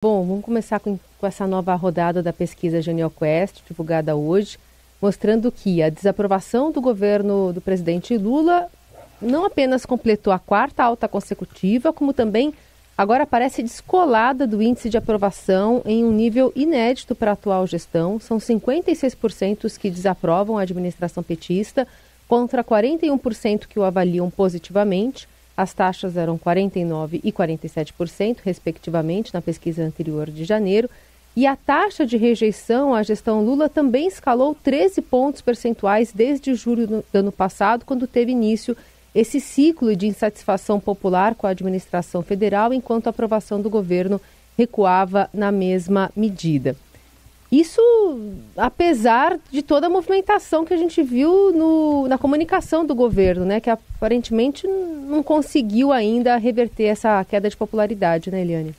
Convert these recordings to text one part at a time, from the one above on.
Bom, vamos começar com essa nova rodada da pesquisa Genial Quest, divulgada hoje, mostrando que a desaprovação do governo do presidente Lula não apenas completou a quarta alta consecutiva, como também agora parece descolada do índice de aprovação em um nível inédito para a atual gestão. São 56% os que desaprovam a administração petista, contra 41% que o avaliam positivamente. As taxas eram 49% e 47%, respectivamente, na pesquisa anterior de janeiro. E a taxa de rejeição à gestão Lula também escalou 13 pontos percentuais desde julho do ano passado, quando teve início esse ciclo de insatisfação popular com a administração federal, enquanto a aprovação do governo recuava na mesma medida. Isso apesar de toda a movimentação que a gente viu na comunicação do governo, né, que aparentemente não conseguiu ainda reverter essa queda de popularidade, né, Eliane?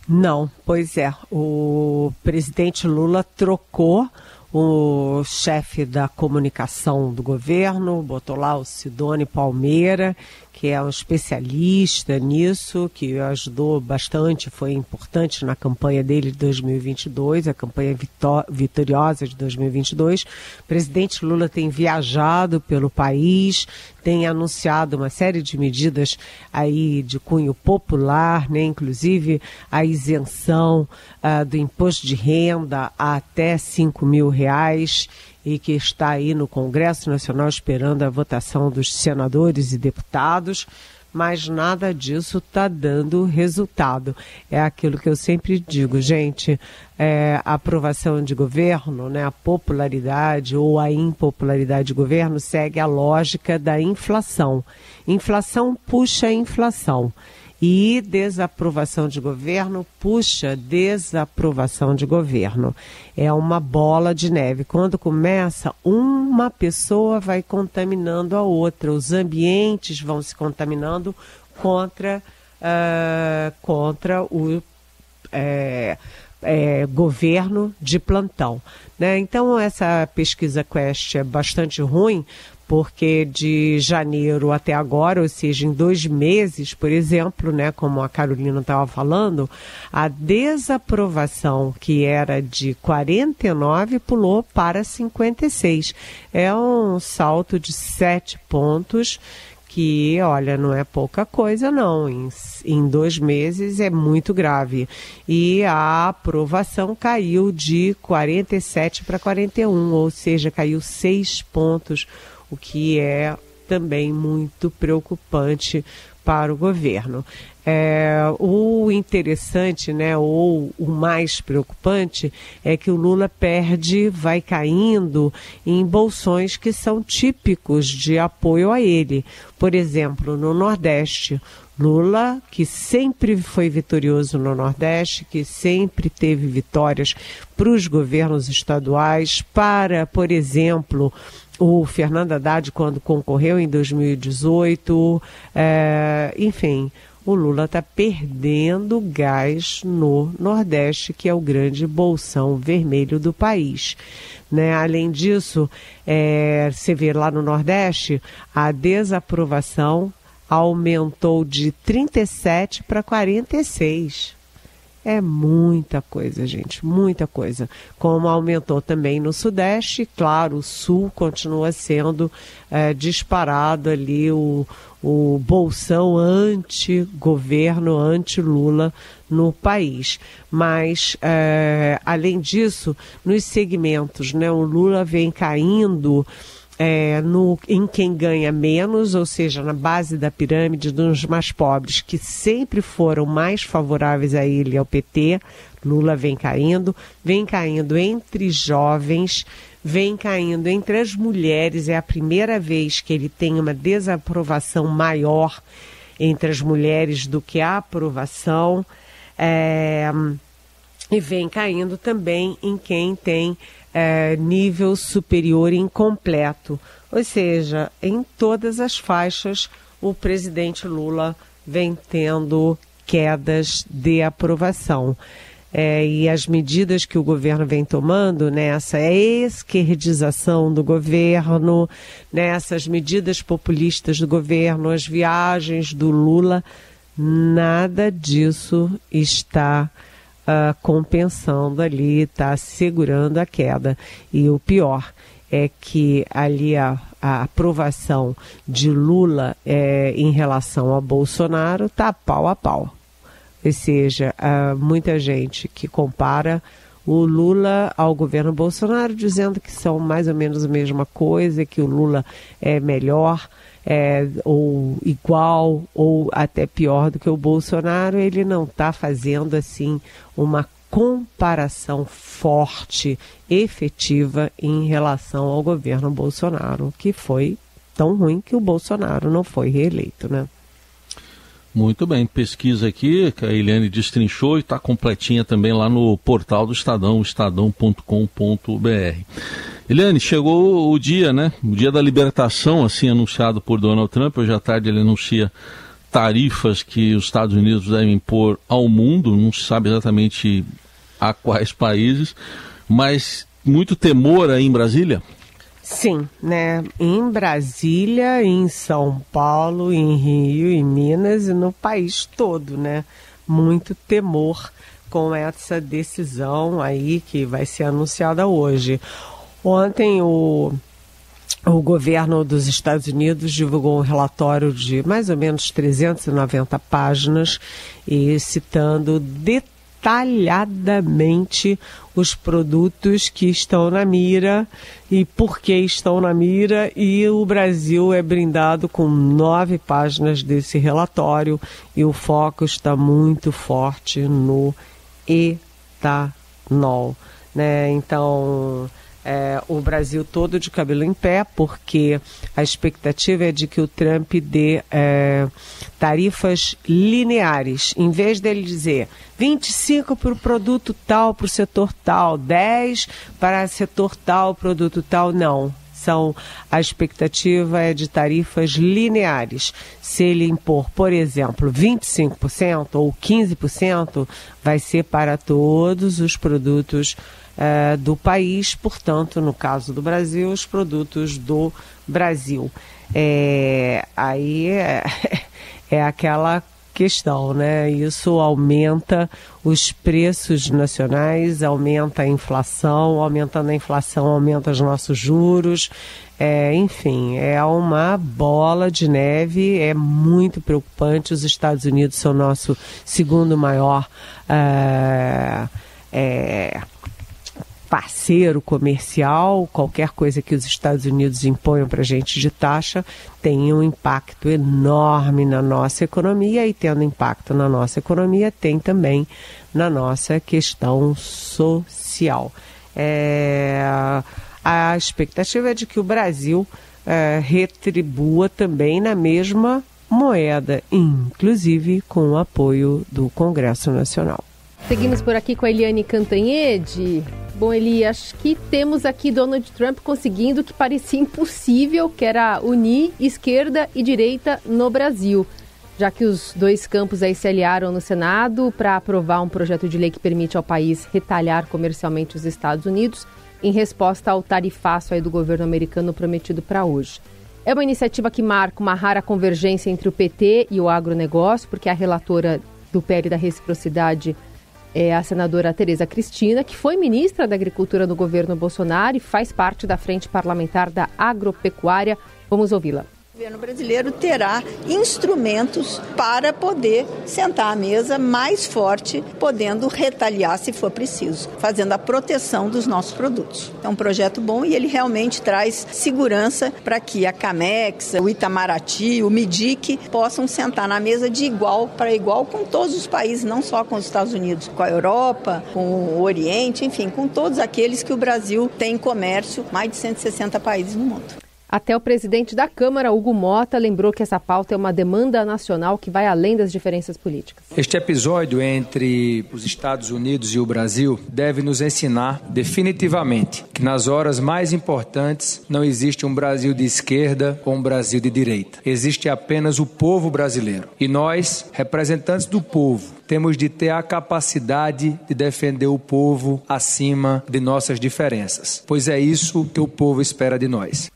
Não, pois é. O presidente Lula trocou o chefe da comunicação do governo, botou lá o Sidone Palmeira, que é um especialista nisso, que ajudou bastante, foi importante na campanha dele de 2022, a campanha vitoriosa de 2022. O presidente Lula tem viajado pelo país, tem anunciado uma série de medidas aí de cunho popular, né? Inclusive a isenção do imposto de renda a até R$5.000, e que está aí no Congresso Nacional esperando a votação dos senadores e deputados, mas nada disso está dando resultado. É aquilo que eu sempre digo, gente, a aprovação de governo, né, a popularidade ou a impopularidade de governo segue a lógica da inflação. Inflação puxa inflação. E desaprovação de governo puxa desaprovação de governo. É uma bola de neve. Quando começa, uma pessoa vai contaminando a outra. Os ambientes vão se contaminando contra o governo de plantão, né? Então, essa pesquisa Quest é bastante ruim, porque de janeiro até agora, ou seja, em 2 meses, por exemplo, né, como a Carolina estava falando, a desaprovação, que era de 49, pulou para 56. É um salto de 7 pontos, que, olha, não é pouca coisa, não. Em 2 meses é muito grave. E a aprovação caiu de 47 para 41, ou seja, caiu 6 pontos, o que é também muito preocupante para o governo. O interessante, né, ou o mais preocupante, é que o Lula vai caindo em bolsões que são típicos de apoio a ele. Por exemplo, no Nordeste, Lula, que sempre foi vitorioso no Nordeste, que sempre teve vitórias para os governos estaduais, para, por exemplo, o Fernando Haddad, quando concorreu em 2018, enfim, o Lula está perdendo gás no Nordeste, que é o grande bolsão vermelho do país, né? Além disso, você vê lá no Nordeste, a desaprovação aumentou de 37 para 46. É muita coisa, gente, muita coisa. Como aumentou também no Sudeste, claro, o Sul continua sendo disparado ali o bolsão anti-governo, anti-Lula no país. Mas, além disso, nos segmentos, né, o Lula vem caindo em quem ganha menos, ou seja, na base da pirâmide dos mais pobres, que sempre foram mais favoráveis a ele e ao PT. Lula vem caindo entre jovens, vem caindo entre as mulheres. É a primeira vez que ele tem uma desaprovação maior entre as mulheres do que a aprovação, e vem caindo também em quem tem nível superior incompleto. Ou seja, em todas as faixas, o presidente Lula vem tendo quedas de aprovação. E as medidas que o governo vem tomando nessa esquerdização do governo, nessas medidas populistas do governo, as viagens do Lula, nada disso está compensando ali, está segurando a queda. E o pior é que ali a aprovação de Lula em relação a Bolsonaro está pau a pau. Ou seja, muita gente que compara o Lula ao governo Bolsonaro, dizendo que são mais ou menos a mesma coisa, que o Lula é melhor, ou igual, ou até pior do que o Bolsonaro. Ele não está fazendo assim uma comparação forte, efetiva em relação ao governo Bolsonaro, que foi tão ruim que o Bolsonaro não foi reeleito, né? Muito bem, pesquisa aqui que a Eliane destrinchou e está completinha também lá no portal do Estadão, estadão.com.br. Eliane, chegou o dia, né? O dia da libertação, assim anunciado por Donald Trump. Hoje à tarde ele anuncia tarifas que os Estados Unidos devem impor ao mundo, não se sabe exatamente a quais países, mas muito temor aí em Brasília? Sim, né? Em Brasília, em São Paulo, em Rio, em Minas e no país todo, né? Muito temor com essa decisão aí que vai ser anunciada hoje. Ontem o governo dos Estados Unidos divulgou um relatório de mais ou menos 390 páginas e citando detalhadamente os produtos que estão na mira e por que estão na mira, e o Brasil é brindado com 9 páginas desse relatório e o foco está muito forte no etanol, né? Então o Brasil todo de cabelo em pé, porque a expectativa é de que o Trump dê tarifas lineares. Em vez dele dizer 25 para o produto tal, para o setor tal, 10 para o setor tal, produto tal, não. A expectativa é de tarifas lineares. Se ele impor, por exemplo, 25% ou 15%, vai ser para todos os produtos do país, portanto, no caso do Brasil, os produtos do Brasil. Aí é aquela questão, né? Isso aumenta os preços nacionais, aumenta a inflação, aumentando a inflação, aumenta os nossos juros. Enfim, é uma bola de neve, é muito preocupante. Os Estados Unidos são nosso segundo maior parceiro comercial. Qualquer coisa que os Estados Unidos imponham para a gente de taxa tem um impacto enorme na nossa economia, e tendo impacto na nossa economia tem também na nossa questão social. A expectativa é de que o Brasil retribua também na mesma moeda, inclusive com o apoio do Congresso Nacional. Seguimos por aqui com a Eliane Cantanhede. Bom, Eli, acho que temos aqui Donald Trump conseguindo o que parecia impossível, que era unir esquerda e direita no Brasil, já que os dois campos aí se aliaram no Senado para aprovar um projeto de lei que permite ao país retalhar comercialmente os Estados Unidos em resposta ao tarifaço aí do governo americano prometido para hoje. É uma iniciativa que marca uma rara convergência entre o PT e o agronegócio, porque a relatora do PL da Reciprocidade é a senadora Tereza Cristina, que foi ministra da Agricultura no governo Bolsonaro e faz parte da Frente Parlamentar da Agropecuária. Vamos ouvi-la. O governo brasileiro terá instrumentos para poder sentar à mesa mais forte, podendo retaliar se for preciso, fazendo a proteção dos nossos produtos. É um projeto bom e ele realmente traz segurança para que a Camex, o Itamaraty, o MIDIC possam sentar na mesa de igual para igual com todos os países, não só com os Estados Unidos, com a Europa, com o Oriente, enfim, com todos aqueles que o Brasil tem comércio, mais de 160 países no mundo. Até o presidente da Câmara, Hugo Mota, lembrou que essa pauta é uma demanda nacional que vai além das diferenças políticas. Este episódio entre os Estados Unidos e o Brasil deve nos ensinar definitivamente que nas horas mais importantes não existe um Brasil de esquerda ou um Brasil de direita. Existe apenas o povo brasileiro. E nós, representantes do povo, temos de ter a capacidade de defender o povo acima de nossas diferenças, pois é isso que o povo espera de nós.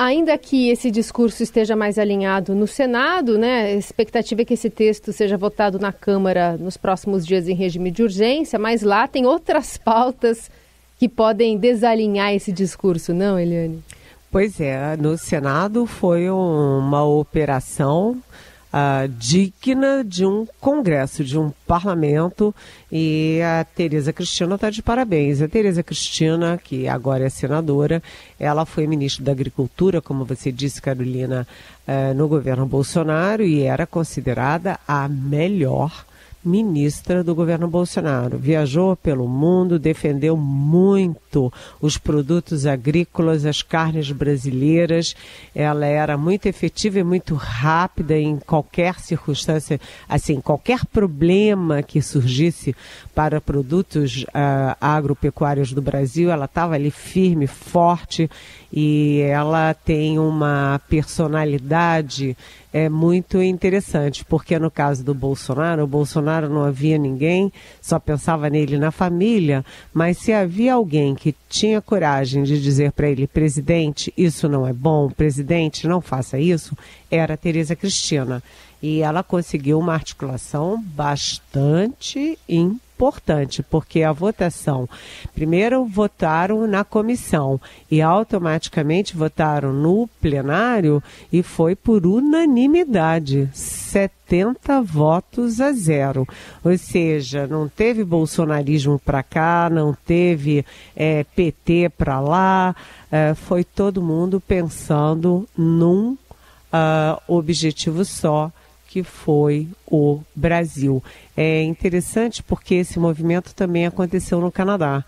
Ainda que esse discurso esteja mais alinhado no Senado, né, a expectativa é que esse texto seja votado na Câmara nos próximos dias em regime de urgência, mas lá tem outras pautas que podem desalinhar esse discurso, não, Eliane? Pois é, no Senado foi uma operação digna de um congresso, de um parlamento, e a Tereza Cristina está de parabéns. A Tereza Cristina, que agora é senadora, ela foi ministra da Agricultura, como você disse, Carolina, no governo Bolsonaro, e era considerada a melhor ministra do governo Bolsonaro. Viajou pelo mundo, defendeu muito os produtos agrícolas, as carnes brasileiras. Ela era muito efetiva e muito rápida em qualquer circunstância, assim, qualquer problema que surgisse para produtos agropecuários do Brasil, ela estava ali firme, forte, e ela tem uma personalidade muito interessante, porque no caso do Bolsonaro, o Bolsonaro não havia ninguém, só pensava nele na família, mas se havia alguém que tinha coragem de dizer para ele: presidente, isso não é bom, presidente, não faça isso, era a Tereza Cristina. E ela conseguiu uma articulação bastante importante, porque a votação, primeiro votaram na comissão e automaticamente votaram no plenário, e foi por unanimidade, 70 votos a 0. Ou seja, não teve bolsonarismo para cá, não teve PT para lá, foi todo mundo pensando num objetivo só, que foi o Brasil. É interessante porque esse movimento também aconteceu no Canadá.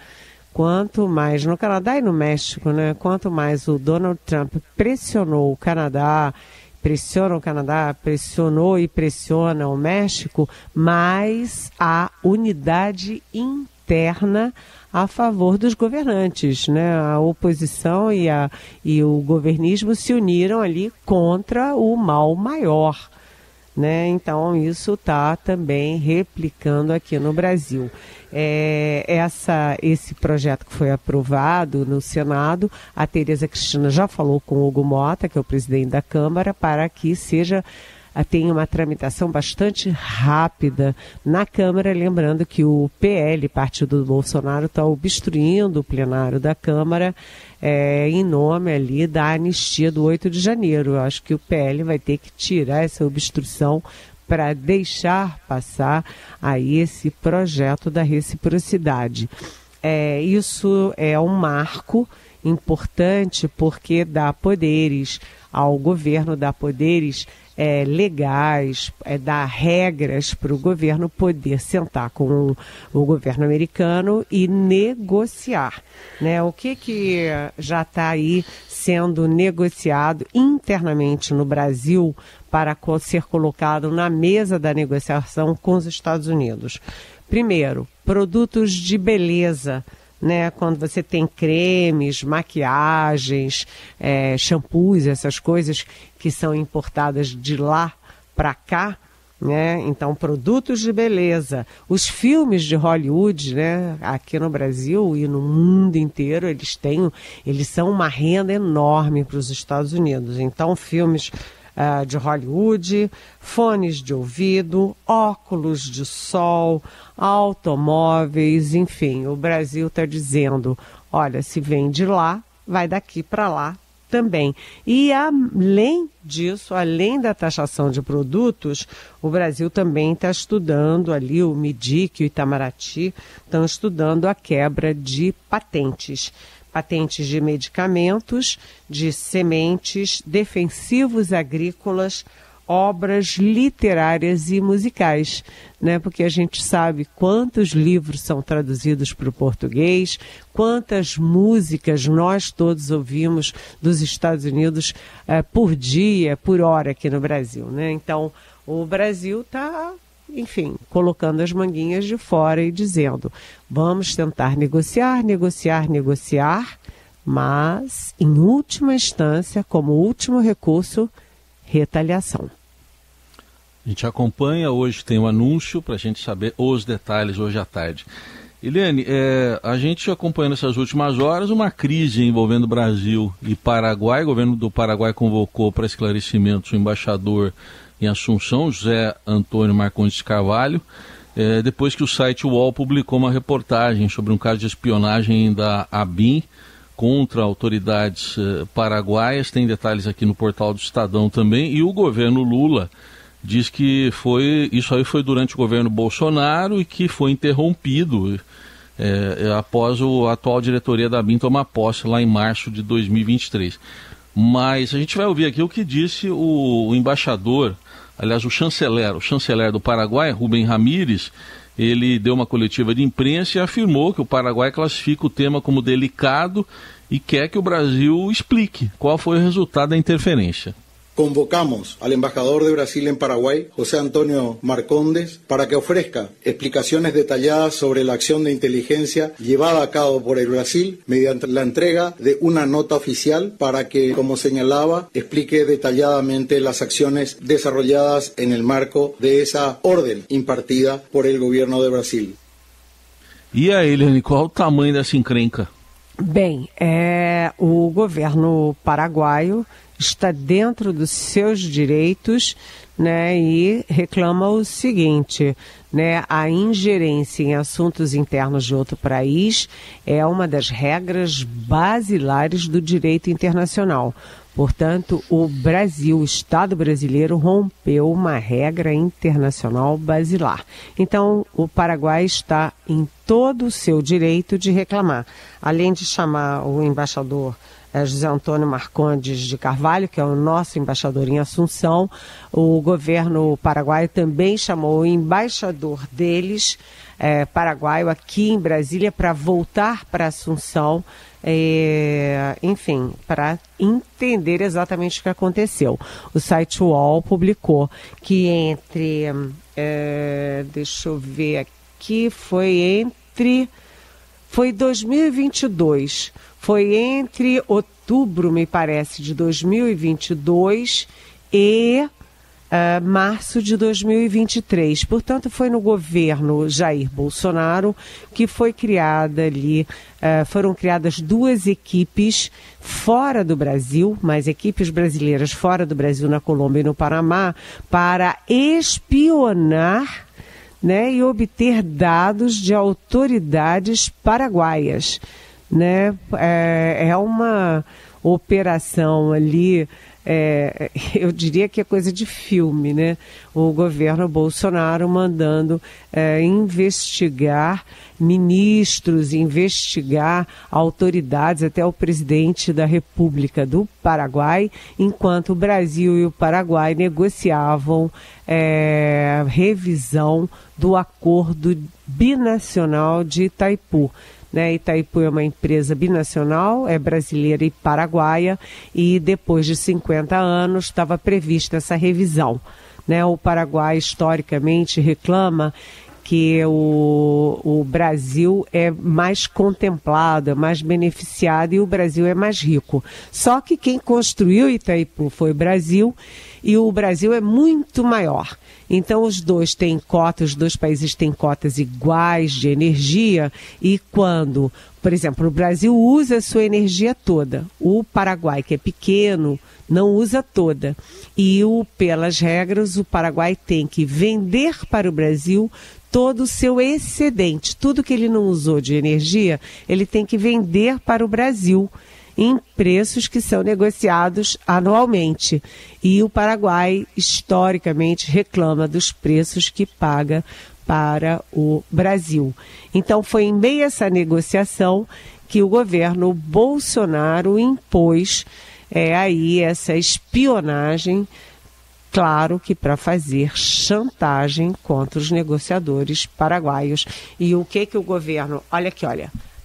Quanto mais no Canadá e no México, né? Quanto mais o Donald Trump pressionou o Canadá, pressionou e pressiona o México, mais a unidade interna a favor dos governantes, né? A oposição e o governismo se uniram ali contra o mal maior, né? Então isso está também replicando aqui no Brasil. Esse projeto que foi aprovado no Senado, a Tereza Cristina já falou com o Hugo Mota, que é o presidente da Câmara, para que tenha uma tramitação bastante rápida na Câmara, lembrando que o PL, partido do Bolsonaro, está obstruindo o plenário da Câmara em nome ali da anistia do 8 de janeiro. Eu acho que o PL vai ter que tirar essa obstrução para deixar passar aí esse projeto da reciprocidade. Isso é um marco importante, porque dá poderes ao governo, dá poderes legais, dá regras para o governo poder sentar com o governo americano e negociar, né? O que já está aí sendo negociado internamente no Brasil para ser colocado na mesa da negociação com os Estados Unidos? Primeiro, produtos de beleza, né? Quando você tem cremes, maquiagens, shampoos, essas coisas que são importadas de lá para cá, né? Então, produtos de beleza. Os filmes de Hollywood, né? Aqui no Brasil e no mundo inteiro, eles são uma renda enorme para os Estados Unidos. Então, filmes de Hollywood, fones de ouvido, óculos de sol, automóveis, enfim, o Brasil está dizendo: olha, se vem de lá, vai daqui para lá também. E além disso, além da taxação de produtos, o Brasil também está estudando ali, o MIDIC e o Itamaraty estão estudando a quebra de patentes de medicamentos, de sementes, defensivos agrícolas, obras literárias e musicais, né? Porque a gente sabe quantos livros são traduzidos para o português, quantas músicas nós todos ouvimos dos Estados Unidos por dia, por hora aqui no Brasil, né? Então, o Brasil está, enfim, colocando as manguinhas de fora e dizendo: vamos tentar negociar, mas, em última instância, como último recurso, retaliação. A gente acompanha, hoje tem um anúncio para a gente saber os detalhes hoje à tarde. Eliane, a gente acompanhando essas últimas horas uma crise envolvendo Brasil e Paraguai. O governo do Paraguai convocou para esclarecimentos o embaixador em Assunção, José Antônio Marcondes de Carvalho, depois que o site UOL publicou uma reportagem sobre um caso de espionagem da ABIN contra autoridades paraguaias. Tem detalhes aqui no portal do Estadão também. E o governo Lula diz que isso aí foi durante o governo Bolsonaro e que foi interrompido após a atual diretoria da ABIN tomar posse lá em março de 2023. Mas a gente vai ouvir aqui o que disse o embaixador, aliás, o chanceler do Paraguai, Rubem Ramírez. Ele deu uma coletiva de imprensa e afirmou que o Paraguai classifica o tema como delicado e quer que o Brasil explique qual foi o resultado da interferência. Convocamos al embajador de Brasil en Paraguay, José Antonio Marcondes, para que ofrezca explicaciones detalladas sobre la acción de inteligencia llevada a cabo por el Brasil mediante la entrega de una nota oficial para que, como señalaba, explique detalladamente las acciones desarrolladas en el marco de esa orden impartida por el gobierno de Brasil. E aí, Eliane, qual o tamanho dessa encrenca? Bem, o governo paraguaio está dentro dos seus direitos, né, e reclama o seguinte, né, a ingerência em assuntos internos de outro país é uma das regras basilares do direito internacional. Portanto, o Brasil, o Estado brasileiro, rompeu uma regra internacional basilar. Então, o Paraguai está em todo o seu direito de reclamar. Além de chamar o embaixador José Antônio Marcondes de Carvalho, que é o nosso embaixador em Assunção, o governo paraguaio também chamou o embaixador deles, paraguaio, aqui em Brasília, para voltar para Assunção, enfim, para entender exatamente o que aconteceu. O site UOL publicou que deixa eu ver aqui, foi 2022, foi entre outubro, me parece, de 2022 e março de 2023. Portanto, foi no governo Jair Bolsonaro que foi criada ali, foram criadas duas equipes fora do Brasil, mas equipes brasileiras fora do Brasil, na Colômbia e no Panamá, para espionar, né, e obter dados de autoridades paraguaias, né? É uma operação ali, eu diria que é coisa de filme, né? O governo Bolsonaro mandando investigar ministros, investigar autoridades, até o presidente da República do Paraguai, enquanto o Brasil e o Paraguai negociavam revisão do acordo binacional de Itaipu. Né, Itaipu é uma empresa binacional, é brasileira e paraguaia, e depois de 50 anos estava prevista essa revisão. Né, o Paraguai historicamente reclama que o Brasil é mais contemplado, é mais beneficiado e o Brasil é mais rico. Só que quem construiu Itaipu foi o Brasil e o Brasil é muito maior. Então os dois países têm cotas iguais de energia e quando, por exemplo, o Brasil usa a sua energia toda, o Paraguai, que é pequeno, não usa toda. E pelas regras, o Paraguai tem que vender para o Brasil todo o seu excedente. Tudo que ele não usou de energia, ele tem que vender para o Brasil em preços que são negociados anualmente. E o Paraguai, historicamente, reclama dos preços que paga para o Brasil. Então, foi em meio a essa negociação que o governo Bolsonaro impôs aí essa espionagem, claro que para fazer chantagem contra os negociadores paraguaios. E o que o governo... Olha,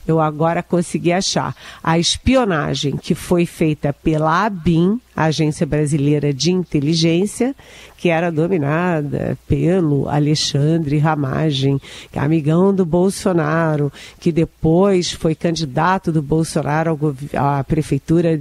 eu agora consegui achar. A espionagem que foi feita pela ABIN, a Agência Brasileira de Inteligência, que era dominada pelo Alexandre Ramagem, que é amigão do Bolsonaro, que depois foi candidato do Bolsonaro à prefeitura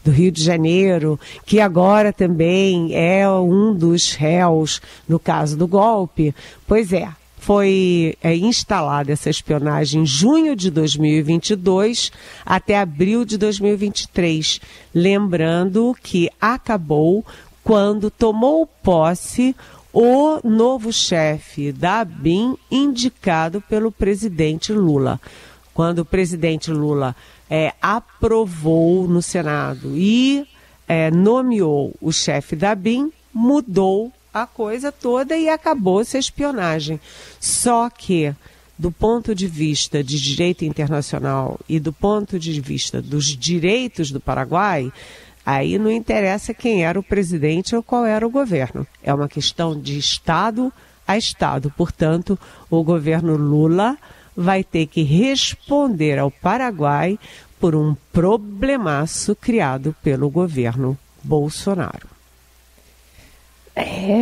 do Rio de Janeiro, que agora também é um dos réus no caso do golpe. Pois é. foi instalada essa espionagem em junho de 2022 até abril de 2023. Lembrando que acabou quando tomou posse o novo chefe da ABIN indicado pelo presidente Lula. Quando o presidente Lula aprovou no Senado e nomeou o chefe da ABIN, mudou a coisa toda e acabou-se a espionagem. Só que, do ponto de vista de direito internacional e do ponto de vista dos direitos do Paraguai, aí não interessa quem era o presidente ou qual era o governo. É uma questão de Estado a Estado. Portanto, o governo Lula vai ter que responder ao Paraguai por um problemaço criado pelo governo Bolsonaro.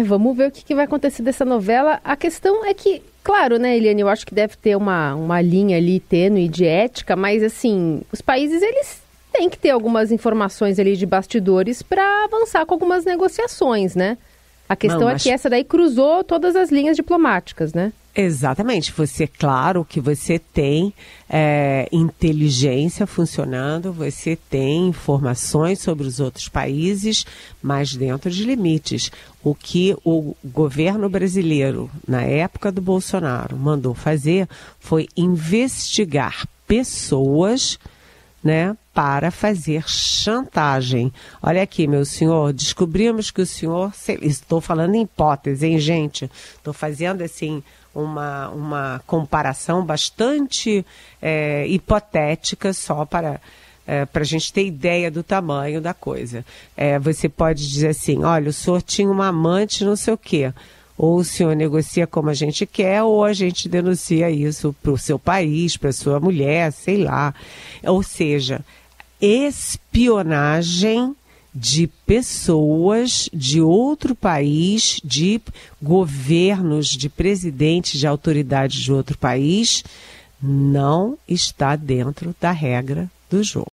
Vamos ver o que vai acontecer dessa novela. A questão é que, claro, né, Eliane, eu acho que deve ter uma linha ali tênue de ética, mas assim, os países, eles têm que ter algumas informações ali de bastidores para avançar com algumas negociações, né? A questão é que essa daí cruzou todas as linhas diplomáticas, né? Exatamente. Claro que você tem inteligência funcionando, você tem informações sobre os outros países, mas dentro de limites. O que o governo brasileiro, na época do Bolsonaro, mandou fazer foi investigar pessoas, né, para fazer chantagem. Olha aqui, meu senhor, descobrimos que o senhor... Estou falando em hipótese, hein, gente? Estou fazendo, assim, uma comparação bastante hipotética, só para a gente ter ideia do tamanho da coisa. Você pode dizer assim, olha, o senhor tinha uma amante, não sei o quê. Ou o senhor negocia como a gente quer, ou a gente denuncia isso para o seu país, para a sua mulher, sei lá. Ou seja, espionagem de pessoas de outro país, de governos, de presidentes, de autoridades de outro país, não está dentro da regra do jogo.